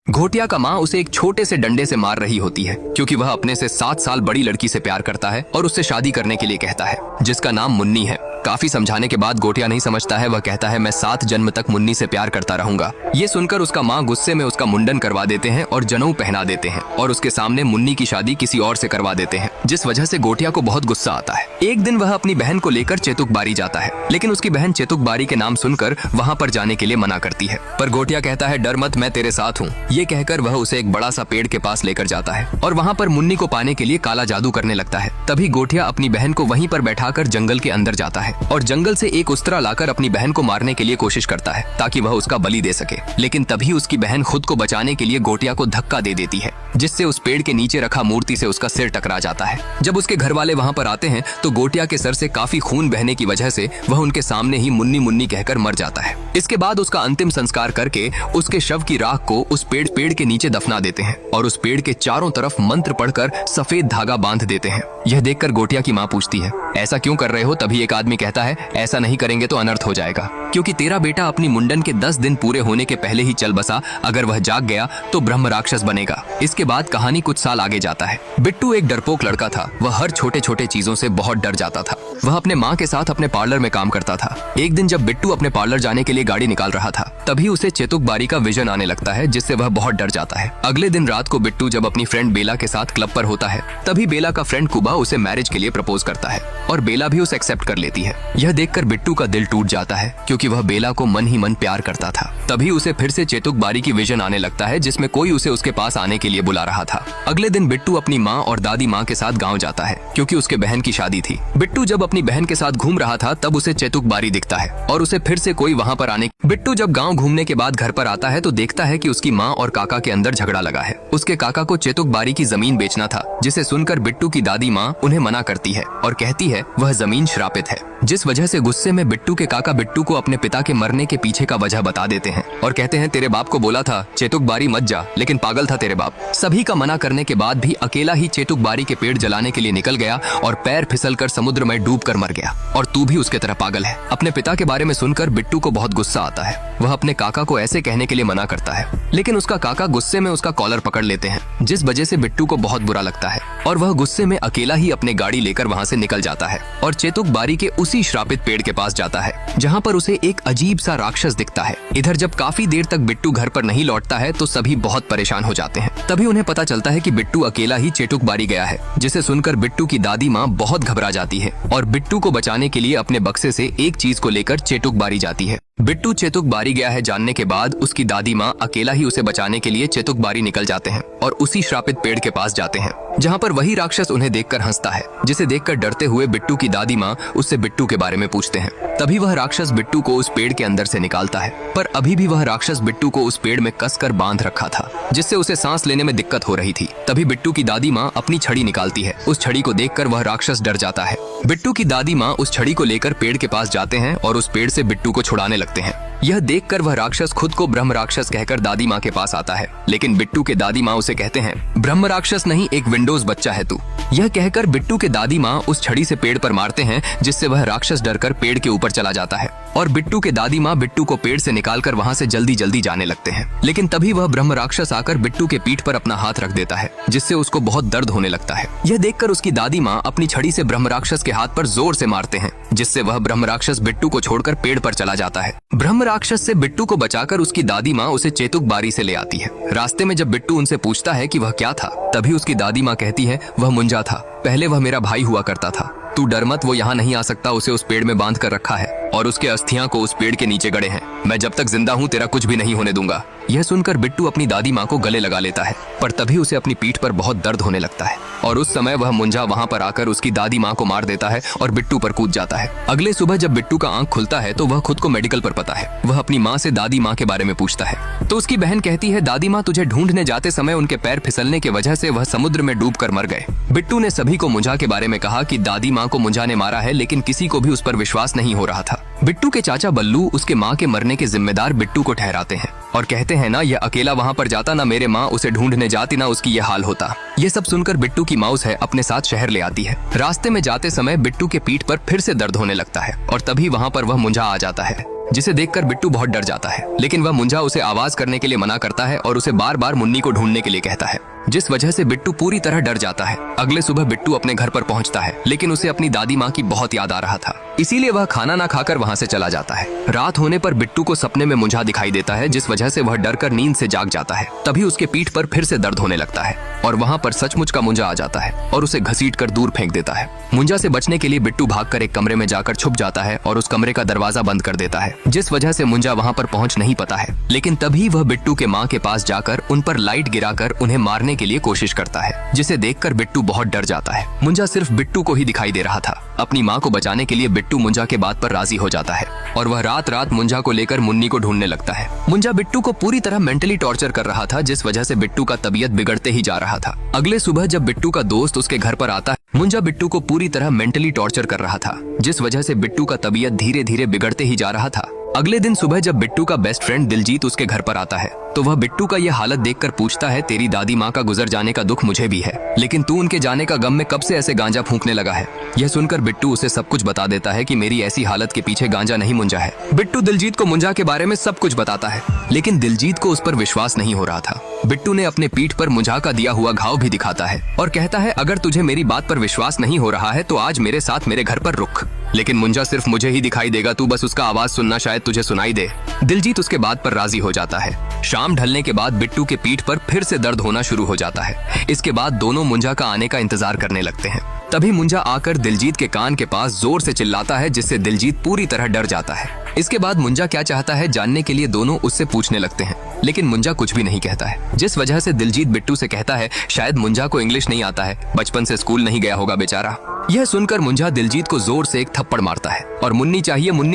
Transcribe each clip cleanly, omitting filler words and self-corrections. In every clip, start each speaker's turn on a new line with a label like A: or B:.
A: घोटिया का माँ उसे एक छोटे से डंडे से मार रही होती है क्योंकि वह अपने से 7 साल बड़ी लड़की से प्यार करता है और उससे शादी करने के लिए कहता है, जिसका नाम मुन्नी है। काफी समझाने के बाद घोटिया नहीं समझता है। वह कहता है, मैं 7 जन्म तक मुन्नी से प्यार करता रहूंगा। ये सुनकर उसका माँ गुस्से में उसका मुंडन करवा देते हैं और जनेऊ पहना देते हैं और उसके सामने मुन्नी की शादी किसी और से करवा देते हैं, जिस वजह से घोटिया को बहुत गुस्सा आता है। एक दिन वह अपनी बहन को लेकर चेतुक बारी जाता है, लेकिन उसकी बहन चेतुक बारी के नाम सुनकर वहाँ पर जाने के लिए मना करती है। पर घोटिया कहता है, डर मत, मैं तेरे साथ हूँ। ये कहकर वह उसे एक बड़ा सा पेड़ के पास लेकर जाता है और वहाँ पर मुन्नी को पाने के लिए काला जादू करने लगता है। तभी घोटिया अपनी बहन को वहीं पर बैठाकर जंगल के अंदर जाता है और जंगल से एक उस्तरा लाकर अपनी बहन को मारने के लिए कोशिश करता है ताकि वह उसका बलि दे सके। लेकिन तभी उसकी बहन खुद को बचाने के लिए घोटिया को धक्का दे देती है, जिससे उस पेड़ के नीचे रखा मूर्ति से उसका सिर टकरा जाता है। जब उसके घर वाले वहाँ पर आते हैं तो घोटिया के सर से काफी खून बहने की वजह से वह उनके सामने ही मुन्नी मुन्नी कहकर मर जाता है। इसके बाद उसका अंतिम संस्कार करके उसके शव की राख को उस पेड़ के नीचे दफना देते हैं और उस पेड़ के चारों तरफ मंत्र पढ़कर सफेद धागा बांध देते हैं। यह देखकर घोटिया की माँ पूछती है, ऐसा क्यों कर रहे हो? तभी एक आदमी कहता है, ऐसा नहीं करेंगे तो अनर्थ हो जाएगा, क्योंकि तेरा बेटा अपनी मुंडन के 10 दिन पूरे होने के पहले ही चल बसा। अगर वह जाग गया तो ब्रह्म राक्षस बनेगा। इसके बाद कहानी कुछ साल आगे जाता है। बिट्टू एक डरपोक लड़का था। वह हर छोटे छोटे चीजों से बहुत डर जाता था। वह अपने माँ के साथ अपने पार्लर में काम करता था। एक दिन जब बिट्टू अपने पार्लर जाने के लिए गाड़ी निकाल रहा था, तभी उसे चेतुक बारी का विजन आने लगता है, जिससे वह बहुत डर जाता है। अगले दिन रात को बिट्टू जब अपनी फ्रेंड बेला के साथ क्लब पर होता है, तभी बेला का फ्रेंड कुबा उसे मैरिज के लिए प्रपोज करता है और बेला भी उसे एक्सेप्ट कर लेती है। यह देखकर बिट्टू का दिल टूट जाता है क्योंकि वह बेला को मन ही मन प्यार करता था। तभी उसे फिर से चेतुक बारी की विजन आने लगता है, जिसमें कोई उसे उसके पास आने के लिए बुला रहा था। अगले दिन बिट्टू अपनी माँ और दादी माँ के साथ गाँव जाता है क्योंकि उसके बहन की शादी थी। बिट्टू जब अपनी बहन के साथ घूम रहा था तब उसे चेतुक बारी दिखता है और उसे फिर से कोई वहाँ पर आने। बिट्टू जब गाँव घूमने के बाद घर पर आता है तो देखता है कि उसकी माँ और काका के अंदर झगड़ा लगा है। उसके काका को चेतुक बारी की जमीन बेचना था, जिसे सुनकर बिट्टू की दादी माँ उन्हें मना करती है और कहती है वह जमीन श्रापित है, जिस वजह से गुस्से में बिट्टू के काका बिट्टू को अपने पिता के मरने के पीछे का वजह बता देते हैं और कहते हैं, तेरे बाप को बोला था चेतुक बारी मत जा, लेकिन पागल था तेरे बाप। सभी का मना करने के बाद भी अकेला ही चेतुक बारी के पेड़ जलाने के लिए निकल गया और पैर फिसलकर समुद्र में डूबकर मर गया। और तू भी उसके तरह पागल है। अपने पिता के बारे में सुनकर बिट्टू को बहुत गुस्सा आता है। वह अपने काका को ऐसे कहने के लिए मना करता है, लेकिन उसका काका गुस्से में उसका कॉलर पकड़ लेते हैं, जिस वजह से बिट्टू को बहुत बुरा लगता है और वह गुस्से में अकेला ही अपने गाड़ी लेकर वहाँ से निकल जाता है और चेतुक बारी के उसी श्रापित पेड़ के पास जाता है, जहाँ पर उसे एक अजीब सा राक्षस दिखता है। इधर जब काफी देर तक बिट्टू घर पर नहीं लौटता है तो सभी बहुत परेशान हो जाते हैं। तभी उन्हें पता चलता है कि बिट्टू अकेला ही चेतुक बारी गया है, जिसे सुनकर बिट्टू की दादी माँ बहुत घबरा जाती है और बिट्टू को बचाने के लिए अपने बक्से से एक चीज को लेकर चेतुक बारी जाती है। बिट्टू चेतुक बारी गया है जानने के बाद उसकी दादी माँ अकेला ही उसे बचाने के लिए चेतुक बारी निकल जाते हैं और उसी श्रापित पेड़ के पास जाते हैं, जहाँ पर वही राक्षस उन्हें देखकर हंसता है, जिसे देखकर डरते हुए बिट्टू की दादी माँ उससे बिट्टू के बारे में पूछते हैं। तभी वह राक्षस बिट्टू को उस पेड़ के अंदर से निकालता है, पर अभी भी वह राक्षस बिट्टू को उस पेड़ में कसकर बांध रखा था, जिससे उसे सांस लेने में दिक्कत हो रही थी। तभी बिट्टू की दादी माँ अपनी छड़ी निकालती है। उस छड़ी को देखकर वह राक्षस डर जाता है। बिट्टू की दादी माँ उस छड़ी को लेकर पेड़ के पास जाते हैं और उस पेड़ से बिट्टू को छुड़ाने लगते हैं। यह देखकर वह राक्षस खुद को ब्रह्म राक्षस कहकर दादी माँ के पास आता है, लेकिन बिट्टू के दादी माँ उसे कहते हैं, ब्रह्म राक्षस नहीं, एक विंडोज बच्चा है तू। यह कहकर बिट्टू के दादी माँ उस छड़ी से पेड़ पर मारते हैं, जिससे वह राक्षस डरकर पेड़ के ऊपर चला जाता है और बिट्टू के दादी माँ बिट्टू को पेड़ से निकालकर वहाँ से जल्दी जल्दी जाने लगते हैं। लेकिन तभी वह ब्रह्म राक्षस आकर बिट्टू के पीठ पर अपना हाथ रख देता है, जिससे उसको बहुत दर्द होने लगता है। यह देखकर उसकी दादी माँ अपनी छड़ी से ब्रह्म राक्षस के हाथ पर जोर से मारते हैं, जिससे वह ब्रह्म राक्षस बिट्टू को छोड़कर पेड़ पर चला जाता है। ब्रह्म राक्षस से बिट्टू को बचाकर उसकी दादी माँ उसे चेतुक बारी से ले आती है। रास्ते में जब बिट्टू उनसे पूछता है कि वह क्या था, तभी उसकी दादी माँ कहती है, वह मुंजा था, पहले वह मेरा भाई हुआ करता था। तू डर मत, वो यहाँ नहीं आ सकता, उसे उस पेड़ में बांध कर रखा है और उसके अस्थियां को उस पेड़ के नीचे गड़े हैं। मैं जब तक जिंदा हूँ तेरा कुछ भी नहीं होने दूंगा। यह सुनकर बिट्टू अपनी दादी माँ को गले लगा लेता है, पर तभी उसे अपनी पीठ पर बहुत दर्द होने लगता है और उस समय वह मुंजा वहाँ पर आकर उसकी दादी माँ को मार देता है और बिट्टू पर कूद जाता है। अगले सुबह जब बिट्टू का आंख खुलता है तो वह खुद को मेडिकल पर पता है। वह अपनी माँ से दादी माँ के बारे में पूछता है तो उसकी बहन कहती है, दादी माँ तुझे ढूंढने जाते समय उनके पैर फिसलने की वजह से वह समुद्र में डूबकर मर गए। बिट्टू ने सभी को मुंजा के बारे में कहा कि दादी माँ को मुंजा ने मारा है, लेकिन किसी को भी उस पर विश्वास नहीं हो रहा था। बिट्टू के चाचा बल्लू उसके माँ के मरने के जिम्मेदार बिट्टू को ठहराते हैं और कहते हैं, ना यह अकेला वहाँ पर जाता, ना मेरे माँ उसे ढूंढने जाती, ना उसकी यह हाल होता। ये सब सुनकर बिट्टू की माउस है अपने साथ शहर ले आती है। रास्ते में जाते समय बिट्टू के पीठ पर फिर से दर्द होने लगता है और तभी वहाँ पर वह मुंजा आ जाता है। जिसे देखकर बिट्टू बहुत डर जाता है। लेकिन वह मुंजा उसे आवाज करने के लिए मना करता है और उसे बार बार मुन्नी को ढूंढने के लिए कहता है, जिस वजह से बिट्टू पूरी तरह डर जाता है। अगले सुबह बिट्टू अपने घर पर पहुंचता है, लेकिन उसे अपनी दादी माँ की बहुत याद आ रहा था, इसीलिए वह खाना ना खाकर वहां से चला जाता है। रात होने पर बिट्टू को सपने में मुंजा दिखाई देता है, जिस वजह से वह डरकर नींद से जाग जाता है। तभी उसके पीठ पर फिर से दर्द होने लगता है और वहाँ पर सचमुच का मुंजा आ जाता है और उसे घसीटकर दूर फेंक देता है। मुंजा से बचने के लिए बिट्टू भागकर एक कमरे में जाकर छुप जाता है और उस कमरे का दरवाजा बंद कर देता है, जिस वजह से मुंजा वहाँ पर पहुँच नहीं पाता है। लेकिन तभी वह बिट्टू के माँ के पास जाकर उन पर लाइट गिराकर उन्हें मारने के लिए कोशिश करता है, जिसे देखकर बिट्टू बहुत डर जाता है। मुंजा सिर्फ बिट्टू को ही दिखाई दे रहा था। अपनी माँ को बचाने के लिए बिट्टू मुंजा के बात पर राजी हो जाता है और वह रात रात मुंजा को लेकर मुन्नी को ढूंढने लगता है। मुंजा बिट्टू को पूरी तरह मेंटली टॉर्चर कर रहा था, जिस वजह से बिट्टू का तबीयत बिगड़ते ही जा रहा था। अगले सुबह जब बिट्टू का दोस्त उसके घर पर आता है, मुंजा बिट्टू को पूरी तरह मेंटली टॉर्चर कर रहा था, जिस वजह से बिट्टू का तबीयत धीरे धीरे बिगड़ते ही जा रहा था। अगले दिन सुबह जब बिट्टू का बेस्ट फ्रेंड दिलजीत उसके घर पर आता है, तो वह बिट्टू का यह हालत देखकर पूछता है, तेरी दादी माँ का गुजर जाने का दुख मुझे भी है, लेकिन तू उनके जाने का गम में कब से ऐसे गांजा फूंकने लगा है। यह सुनकर बिट्टू उसे सब कुछ बता देता है कि मेरी ऐसी हालत के पीछे गांजा नहीं मुंजा है। बिट्टू दिलजीत को मुंजा के बारे में सब कुछ बताता है, लेकिन दिलजीत को उस पर विश्वास नहीं हो रहा था। बिट्टू ने अपने पीठ पर मुंजा का दिया हुआ घाव भी दिखाता है और कहता है, अगर तुझे मेरी बात पर विश्वास नहीं हो रहा है तो आज मेरे साथ मेरे घर पर रुक, लेकिन मुंजा सिर्फ मुझे ही दिखाई देगा, तू बस उसका आवाज सुनना, शायद तुझे सुनाई दे। दिलजीत उसके बात पर राजी हो जाता है। शाम ढलने के बाद बिट्टू के पीठ पर फिर से दर्द होना शुरू हो जाता है। इसके बाद दोनों मुंजा का आने का इंतजार करने लगते हैं। तभी मुंजा आकर दिलजीत के कान के पास जोर से चिल्लाता है, जिससे दिलजीत पूरी तरह डर जाता है। इसके बाद मुंजा क्या चाहता है जानने के लिए दोनों उससे पूछने लगते हैं, लेकिन मुंजा कुछ भी नहीं कहता है, जिस वजह से दिलजीत बिट्टू से कहता है, शायद मुंजा को इंग्लिश नहीं आता है, बचपन से स्कूल नहीं गया होगा बेचारा। यह सुनकर मुंजा दिलजीत को जोर से एक थप्पड़ मारता है और मुन्नी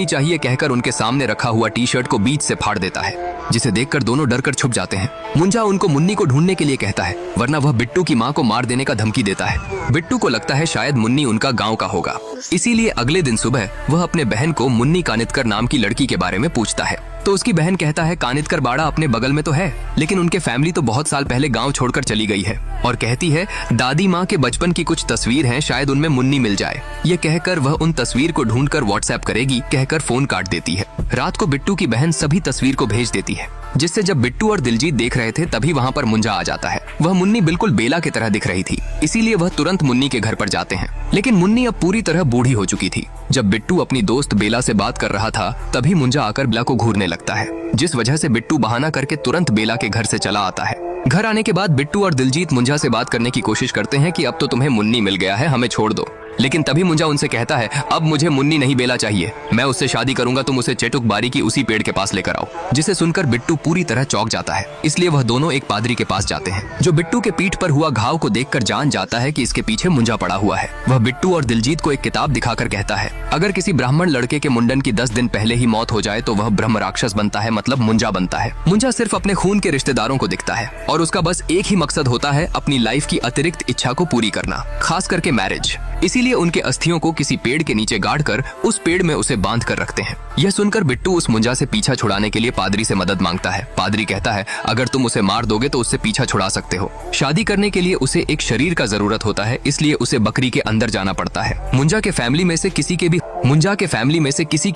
A: चाहिए कहकर उनके सामने रखा हुआ टी शर्ट को बीच से फाड़ देता है, जिसे देखकर दोनों डरकर छुप जाते हैं। मुंजा उनको मुन्नी को ढूंढने के लिए कहता है, वरना वह बिट्टू की माँ को मार देने का धमकी देता है। बिट्टू को लगता है शायद मुन्नी उनका गाँव का होगा, इसीलिए अगले दिन सुबह वह अपने बहन को मुन्नी कानितकर नाम की लड़की के बारे में पूछता है, तो उसकी बहन कहता है, कानितकर बाड़ा अपने बगल में तो है, लेकिन उनके फैमिली तो बहुत साल पहले गांव छोड़कर चली गई है, और कहती है दादी माँ के बचपन की कुछ तस्वीर हैं, शायद उनमें मुन्नी मिल जाए। ये कहकर वह उन तस्वीर को ढूंढकर व्हाट्सएप करेगी कहकर फोन काट देती है। रात को बिट्टू की बहन सभी तस्वीर को भेज देती है, जिससे जब बिट्टू और दिलजीत देख रहे थे तभी वहाँ पर मुंजा आ जाता है। वह मुन्नी बिल्कुल बेला की तरह दिख रही थी, इसीलिए वह तुरंत मुन्नी के घर पर जाते हैं, लेकिन मुन्नी अब पूरी तरह बूढ़ी हो चुकी थी। जब बिट्टू अपनी दोस्त बेला से बात कर रहा था, तभी मुंजा आकर बेला को घूरने लगता है, जिस वजह से बिट्टू बहाना करके तुरंत बेला के घर से चला आता है। घर आने के बाद बिट्टू और दिलजीत मुंजा से बात करने की कोशिश करते हैं कि अब तो तुम्हें मुन्नी मिल गया है, हमें छोड़ दो। लेकिन तभी मुंजा उनसे कहता है, अब मुझे मुन्नी नहीं बेला चाहिए, मैं उससे शादी करूंगा, तुम उसे चेटुक बारी की उसी पेड़ के पास लेकर आओ। जिसे सुनकर बिट्टू पूरी तरह चौंक जाता है, इसलिए वह दोनों एक पादरी के पास जाते हैं, जो बिट्टू के पीठ पर हुआ घाव को देखकर जान जाता है कि इसके पीछे मुंजा पड़ा हुआ है। वह बिट्टू और दिलजीत को एक किताब दिखाकर कहता है, अगर किसी ब्राह्मण लड़के के मुंडन की 10 दिन पहले ही मौत हो जाए तो वह ब्रह्म राक्षस बनता है, मतलब मुंजा बनता है। मुंजा सिर्फ अपने खून के रिश्तेदारों को दिखता है और उसका बस एक ही मकसद होता है, अपनी लाइफ की अतिरिक्त इच्छा को पूरी करना, खास करके मैरिज। इसीलिए उनके अस्थियों को किसी पेड़ के नीचे गाड़कर उस पेड़ में उसे बांध कर रखते हैं। यह सुनकर बिट्टू उस मुंजा से पीछा छुड़ाने के लिए पादरी से मदद मांगता है। पादरी कहता है, अगर तुम उसे मार दोगे तो उससे पीछा छुड़ा सकते हो। शादी करने के लिए उसे एक शरीर का जरूरत होता है, इसलिए उसे बकरी के अंदर जाना पड़ता है। मुंजा के फैमिली में से किसी के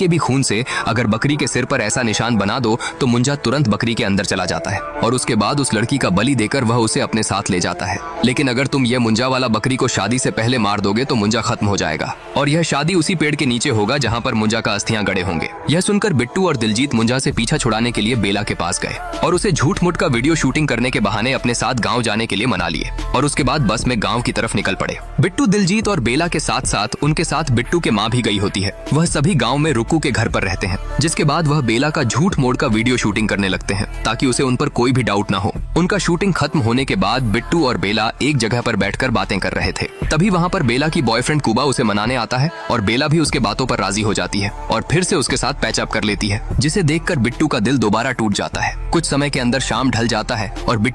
A: भी खून से अगर बकरी के सिर पर ऐसा निशान बना दो तो मुंजा तुरंत बकरी के अंदर चला जाता है और उसके बाद उस लड़की का बलि देकर वह उसे अपने साथ ले जाता है। लेकिन अगर तुम यह मुंजा वाला बकरी को शादी से पहले मार दोगे तो मुंजा खत्म हो जाएगा और यह शादी उसी पेड़ के नीचे होगा जहाँ पर मुंजा का अस्थियां गड़े होंगे। यह सुनकर बिट्टू और दिलजीत मुंजा से पीछा छुड़ाने के लिए बेला के पास गए और उसे झूठ मूठ का वीडियो शूटिंग करने के बहाने अपने साथ गाँव जाने के लिए मना लिए और उसके बाद बस में गाँव की तरफ निकल पड़े। बिट्टू, दिलजीत और बेला के साथ साथ उनके साथ बिट्टू के माँ भी गई होती है। वह सभी गाँव में रुक्कू के घर पर रहते हैं, जिसके बाद वह बेला का झूठ मोड़ का वीडियो शूटिंग करने लगते हैं ताकि उसे उन पर कोई भी डाउट ना हो। उनका शूटिंग खत्म होने के बाद बिट्टू और बेला एक जगह पर बैठकर बातें कर रहे थे। तभी वहाँ पर बेला की बॉयफ्रेंड कुबा उसे मनाने आता है और बेला भी उसके बातों पर राजी हो जाती है और फिर से उसके साथ पैचअप कर लेती है, जिसे देखकर बिट्टू का दिल दोबारा टूट जाता है। कुछ समय के अंदर शाम ढल जाता है और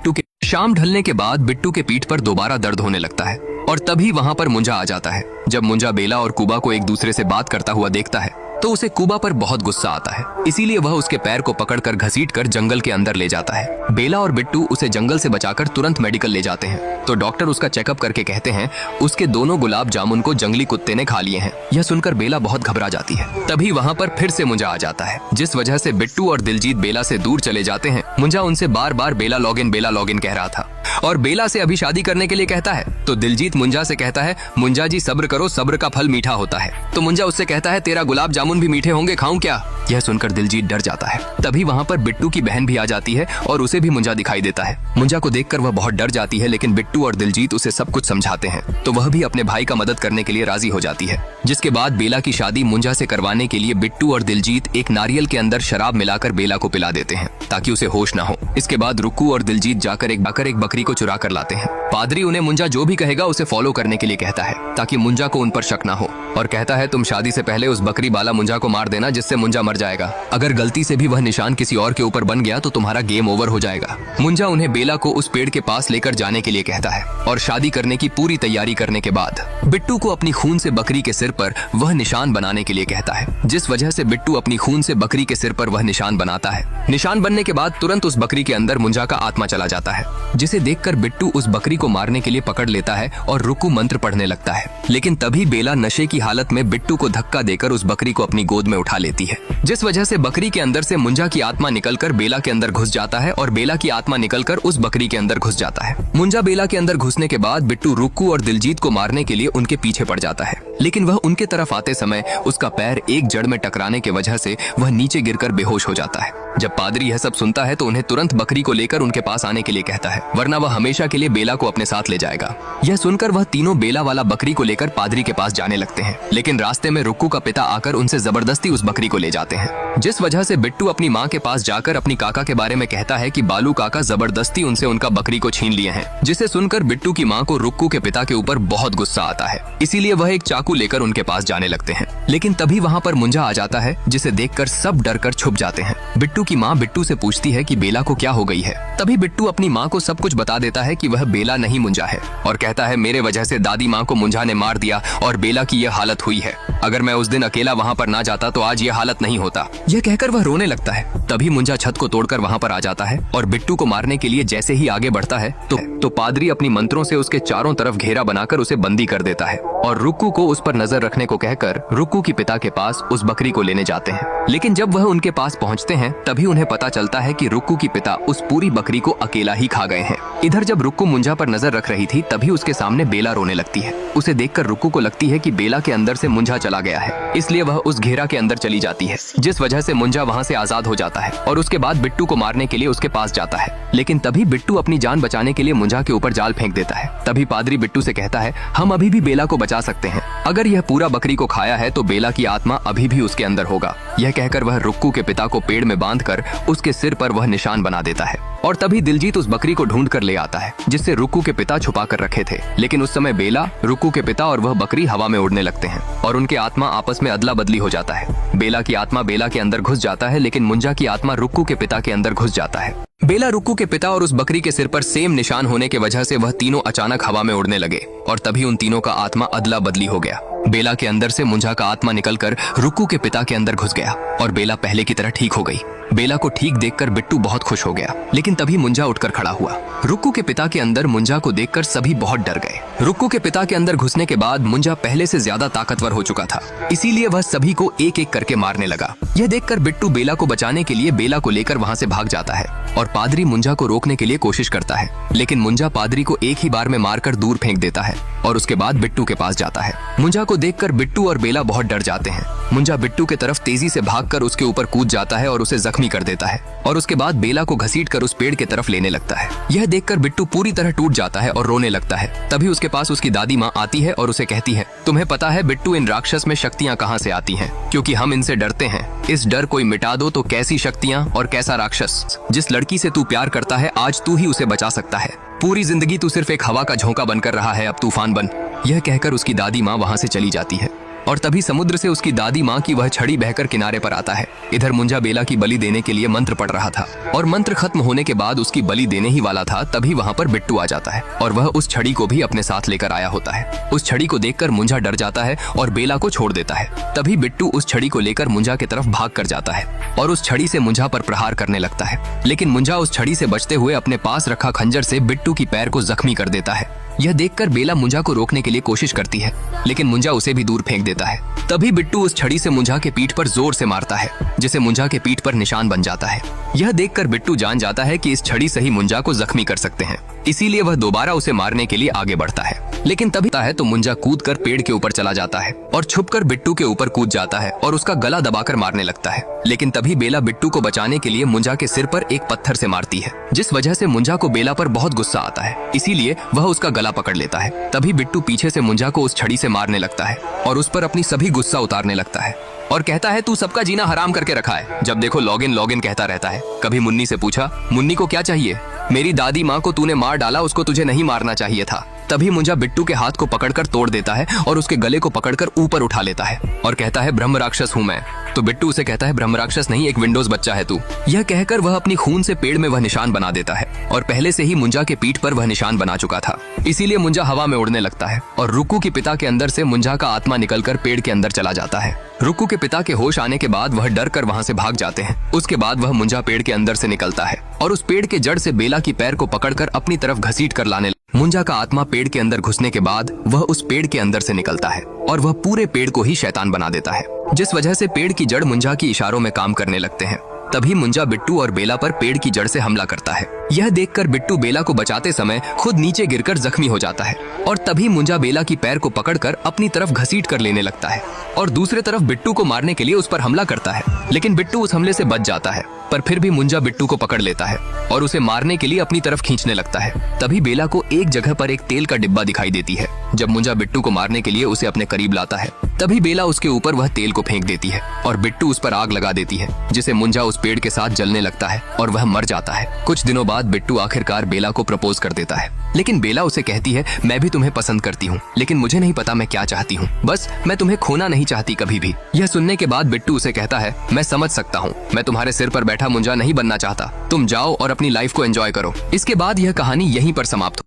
A: शाम ढलने के बाद बिट्टू के पीठ पर दोबारा दर्द होने लगता है और तभी वहाँ पर मुंजा आ जाता है। जब मुंजा बेला और कुबा को एक दूसरे से बात करता हुआ देखता है तो उसे कुबा पर बहुत गुस्सा आता है। इसीलिए वह उसके पैर को पकड़कर घसीटकर जंगल के अंदर ले जाता है। बेला और बिट्टू उसे जंगल से बचाकर तुरंत मेडिकल ले जाते हैं। तो डॉक्टर उसका चेकअप करके कहते हैं उसके दोनों गुलाब जामुन को जंगली कुत्ते ने खा लिए हैं। यह सुनकर बेला बहुत घबरा जाती है। तभी वहाँ पर फिर से मुंजा आ जाता है, जिस वजह से बिट्टू और दिलजीत बेला से दूर चले जाते हैं। मुंजा उनसे बार बार बेला लॉगिन कह रहा था और बेला से अभी शादी करने के लिए कहता है। तो दिलजीत मुंजा से कहता है, मुंजा जी सब्र करो, सब्र का फल मीठा होता है। तो मुंजा उससे कहता है, तेरा गुलाब जामुन भी मीठे होंगे, खाऊं क्या? यह सुनकर दिलजीत डर जाता है। तभी वहाँ पर बिट्टू की बहन भी आ जाती है और उसे भी मुंजा दिखाई देता है। मुंजा को देखकर वह बहुत डर जाती है, लेकिन बिट्टू और दिलजीत उसे सब कुछ समझाते हैं तो वह भी अपने भाई का मदद करने के लिए राजी हो जाती है। जिसके बाद बेला की शादी मुंजा से करवाने के लिए बिट्टू और दिलजीत एक नारियल के अंदर शराब मिलाकर बेला को पिला देते हैं ताकि उसे होश ना हो। इसके बाद रुक्कू और दिलजीत जाकर एक बकरी को चुरा कर लाते हैं। पादरी उन्हें मुंजा जो भी कहेगा उसे फॉलो करने के लिए कहता है ताकि मुंजा को उन पर शक ना हो, और कहता है तुम शादी से पहले उस बकरी वाला मुंजा को मार देना जिससे मुंजा मर जाएगा। अगर गलती से भी वह निशान किसी और के ऊपर बन गया तो तुम्हारा गेम ओवर हो जाएगा। मुंजा उन्हें बेला को उस पेड़ के पास लेकर जाने के लिए कहता है और शादी करने की पूरी तैयारी करने के बाद बिट्टू को अपनी खून से बकरी के सिर पर वह निशान बनाने के लिए कहता है, जिस वजह से बिट्टू अपनी खून से बकरी के सिर पर वह निशान बनाता है। निशान बनने के बाद तुरंत उस बकरी के अंदर मुंजा का आत्मा चला जाता है, जिसे देखकर बिट्टू उस बकरी को मारने के लिए पकड़ लेता है और रुक्कू मंत्र पढ़ने लगता है। लेकिन तभी बेला नशे की हालत में बिट्टू को धक्का देकर उस बकरी को अपनी गोद में उठा लेती है, जिस वजह से बकरी के अंदर से मुंजा की आत्मा निकलकर बेला के अंदर घुस जाता है और बेला की आत्मा निकलकर उस बकरी के अंदर घुस जाता है। मुंजा बेला के अंदर घुसने के बाद बिट्टू रुक्कू और दिलजीत को मारने के लिए उनके पीछे पड़ जाता है, लेकिन वह उनके तरफ आते समय उसका पैर एक जड़ में टकराने की वजह से वह नीचे गिरकर बेहोश हो जाता है। जब पादरी यह सब सुनता है तो उन्हें तुरंत बकरी को लेकर उनके पास आने के लिए कहता है, वरना वह हमेशा के लिए बेला को अपने साथ ले जाएगा। यह सुनकर वह तीनों बेला वाला बकरी को लेकर पादरी के पास जाने लगते हैं, लेकिन रास्ते में रुक्कू का पिता आकर उनसे जबरदस्ती उस बकरी को ले जाते हैं, जिस वजह से बिट्टू अपनी माँ के पास जाकर अपनी काका के बारे में कहता है कि बालू काका जबरदस्ती उनसे उनका बकरी को छीन लिए हैं, जिसे सुनकर बिट्टू की माँ को रुक्कू के पिता के ऊपर बहुत गुस्सा आता है। इसीलिए वह एक चाकू लेकर उनके पास जाने लगते हैं, लेकिन तभी वहाँ पर मुंजा आ जाता है, जिसे देखकर सब डर कर छुप जाते हैं। बिट्टू की माँ बिट्टू से पूछती है कि बेला को क्या हो गई है। तभी बिट्टू अपनी माँ को सब कुछ बता देता है कि वह बेला नहीं मुंजा है, और कहता है मेरे वजह से दादी माँ को मुंजा ने मार दिया और बेला की यह हालत हुई है। अगर मैं उस दिन अकेला वहाँ पर ना जाता तो आज यह हालत नहीं होता। यह कहकर वह रोने लगता है। तभी मुंजा छत को तोड़कर वहाँ पर आ जाता है और बिट्टू को मारने के लिए जैसे ही आगे बढ़ता है तो पादरी अपनी मंत्रों से उसके चारों तरफ घेरा बनाकर उसे बंदी कर देता है और रुक्कू को उस पर नजर रखने को कहकर रुक्कू के पिता के पास उस बकरी को लेने जाते हैं। लेकिन जब वह उनके पास पहुँचते हैं तभी उन्हें पता चलता है कि रुक्कू की पिता उस पूरी बकरी को अकेला ही खा गए हैं। इधर जब रुक्कू मुंजा पर नजर रख रही थी तभी उसके सामने बेला रोने लगती है। उसे देखकर रुक्कू को लगती है कि बेला के अंदर से मुंजा चला गया है, इसलिए वह उस घेरा के अंदर चली जाती है, जिस वजह से मुंजा वहाँ से आजाद हो जाता है और उसके बाद बिट्टू को मारने के लिए उसके पास जाता है। लेकिन तभी बिट्टू अपनी जान बचाने के लिए मुंजा के ऊपर जाल फेंक देता है। तभी पादरी बिट्टू से कहता है हम अभी भी बेला को बचा सकते हैं, अगर यह पूरा बकरी को खाया है तो बेला की आत्मा अभी भी उसके अंदर होगा। यह कहकर वह रुक्कू के पिता को पेड़ में बांधकर उसके सिर पर वह निशान बना देता है और तभी दिलजीत उस बकरी को ढूंढ कर ले आता है, जिससे रुक्कू के पिता छुपा कर रखे थे। लेकिन उस समय बेला, रुक्कू के पिता और वह बकरी हवा में उड़ने लगते हैं और उनके आत्मा आपस में अदला बदली हो जाता है। बेला की आत्मा बेला के अंदर घुस जाता है, लेकिन मुंजा की आत्मा रुक्कू के पिता के अंदर घुस जाता है। बेला, रुक्कू के पिता और उस बकरी के सिर पर सेम निशान होने की वजह से वह तीनों अचानक हवा में उड़ने लगे और तभी उन तीनों का आत्मा अदला बदली हो गया। बेला के अंदर से मुंजा का आत्मा निकलकर रुक्कू के पिता के अंदर घुस गया और बेला पहले की तरह ठीक हो गई। बेला को ठीक देखकर बिट्टू बहुत खुश हो गया, लेकिन तभी मुंजा उठकर खड़ा हुआ। रुक्कू के पिता के अंदर मुंजा को देखकर सभी बहुत डर गए। रुक्कू के पिता के अंदर घुसने के बाद मुंजा पहले से ज्यादा ताकतवर हो चुका था, इसीलिए वह सभी को एक एक करके मारने लगा। यह देखकर बिट्टू बेला को बचाने के लिए बेला को लेकर वहाँ से भाग जाता है और पादरी मुंजा को रोकने के लिए कोशिश करता है, लेकिन मुंजा पादरी को एक ही बार में मारकर दूर फेंक देता है और उसके बाद बिट्टू के पास जाता है। मुंजा को देखकर बिट्टू और बेला बहुत डर जाते हैं। मुंजा बिट्टू के तरफ तेजी से भागकर उसके ऊपर कूद जाता है और उसे जख्मी कर देता है और उसके बाद बेला को घसीटकर उस पेड़ की तरफ लेने लगता है। यह देखकर बिट्टू पूरी तरह टूट जाता है और रोने लगता है। तभी उसके पास उसकी दादी माँ आती है और उसे कहती है, तुम्हें पता है बिट्टू, इन राक्षस में शक्तियाँ कहाँ से आती हैं? क्योंकि हम इनसे डरते हैं। इस डर कोई मिटा दो तो कैसी शक्तियाँ और कैसा राक्षस। जिस लड़की से तू प्यार करता है आज तू ही उसे बचा सकता है। पूरी जिंदगी तू सिर्फ एक हवा का झोंका बनकर रहा है, अब तूफान बन। यह कहकर उसकी दादी माँ वहाँ से चली जाती है। और तभी समुद्र से उसकी दादी माँ की वह छड़ी बहकर किनारे पर आता है। इधर मुंजा बेला की बलि देने के लिए मंत्र पढ़ रहा था और मंत्र खत्म होने के बाद उसकी बलि देने ही वाला था, तभी वहाँ पर बिट्टू आ जाता है और वह उस छड़ी को भी अपने साथ लेकर आया होता है। उस छड़ी को देखकर मुंजा डर जाता है और बेला को छोड़ देता है। तभी बिट्टू उस छड़ी को लेकर मुंजा की तरफ भाग कर जाता है और उस छड़ी से मुंजा पर प्रहार करने लगता है, लेकिन मुंजा उस छड़ी से बचते हुए अपने पास रखा खंजर से बिट्टू की पैर को जख्मी कर देता है। यह देखकर बेला मुंजा को रोकने के लिए कोशिश करती है, लेकिन मुंजा उसे भी दूर फेंक देता है। तभी बिट्टू उस छड़ी से मुंजा के पीठ पर जोर से मारता है, जिसे मुंजा के पीठ पर निशान बन जाता है। यह देखकर बिट्टू जान जाता है कि इस छड़ी से ही मुंजा को जख्मी कर सकते हैं, इसीलिए वह दोबारा उसे मारने के लिए आगे बढ़ता है। लेकिन तभी तो मुंजा कूदकर पेड़ के ऊपर चला जाता है और छुपकर बिट्टू के ऊपर कूद जाता है और उसका गला दबाकर मारने लगता है। लेकिन तभी बेला बिट्टू को बचाने के लिए मुंजा के सिर पर एक पत्थर से मारती है, जिस वजह से मुंजा को बेला पर बहुत गुस्सा आता है, इसीलिए वह उसका गला पकड़ लेता है। तभी बिट्टू पीछे से मुंजा को उस छड़ी से मारने लगता है और उस पर अपनी सभी गुस्सा उतारने लगता है और कहता है, तू सबका जीना हराम करके रखा है, जब देखो लॉगिन लॉगिन कहता रहता है। कभी मुन्नी से पूछा, मुन्नी को क्या चाहिए? मेरी दादी माँ को तूने मार डाला, उसको तुझे नहीं मारना चाहिए था। तभी मुंजा बिट्टू के हाथ को पकड़कर तोड़ देता है और उसके गले को पकड़कर ऊपर उठा लेता है और कहता है, ब्रह्म राक्षस हूँ मैं। तो बिट्टू उसे कहता है, ब्रह्म राक्षस नहीं, एक विंडोज बच्चा है तू। यह कहकर वह अपनी खून से पेड़ में वह निशान बना देता है और पहले से ही मुंजा के पीठ पर वह निशान बना चुका था, इसीलिए मुंजा हवा में उड़ने लगता है और रुक्कू के पिता के अंदर से मुंजा का आत्मा निकलकर पेड़ के अंदर चला जाता है। रुक्कू के पिता के होश आने के बाद वह डर कर वहाँ से भाग जाते हैं। उसके बाद वह मुंजा पेड़ के अंदर से निकलता है और उस पेड़ के जड़ से बेला की पैर को पकड़कर अपनी तरफ घसीट कर लाने। मुंजा का आत्मा पेड़ के अंदर घुसने के बाद वह उस पेड़ के अंदर से निकलता है और वह पूरे पेड़ को ही शैतान बना देता है, जिस वजह से पेड़ की जड़ मुंजा की इशारों में काम करने लगते हैं। तभी मुंजा बिट्टू और बेला पर पेड़ की जड़ से हमला करता है। यह देखकर बिट्टू बेला को बचाते समय खुद नीचे गिरकर जख्मी हो जाता है और तभी मुंजा बेला की पैर को पकड़कर अपनी तरफ घसीट कर लेने लगता है और दूसरे तरफ बिट्टू को मारने के लिए उस पर हमला करता है, लेकिन बिट्टू उस हमले से बच जाता है। पर फिर भी मुंजा बिट्टू को पकड़ लेता है और उसे मारने के लिए अपनी तरफ खींचने लगता है। तभी बेला को एक जगह पर एक तेल का डिब्बा दिखाई देती है। जब मुंजा बिट्टू को मारने के लिए उसे अपने करीब लाता है, तभी बेला उसके ऊपर वह तेल को फेंक देती है और बिट्टू उस पर आग लगा देती है, जिसे मुंजा उस पेड़ के साथ जलने लगता है और वह मर जाता है। कुछ दिनों बाद बिट्टू आखिरकार बेला को प्रपोज कर देता है, लेकिन बेला उसे कहती है, मैं भी तुम्हें पसंद करती हूँ, लेकिन मुझे नहीं पता मैं क्या चाहती हूँ, बस मैं तुम्हें खोना नहीं चाहती कभी भी। यह सुनने के बाद बिट्टू उसे कहता है, मैं समझ सकता हूँ, मैं तुम्हारे सिर पर बैठा मुंजा नहीं बनना चाहता, तुम जाओ और अपनी लाइफ को एंजॉय करो। इसके बाद यह कहानी यहीं पर समाप्त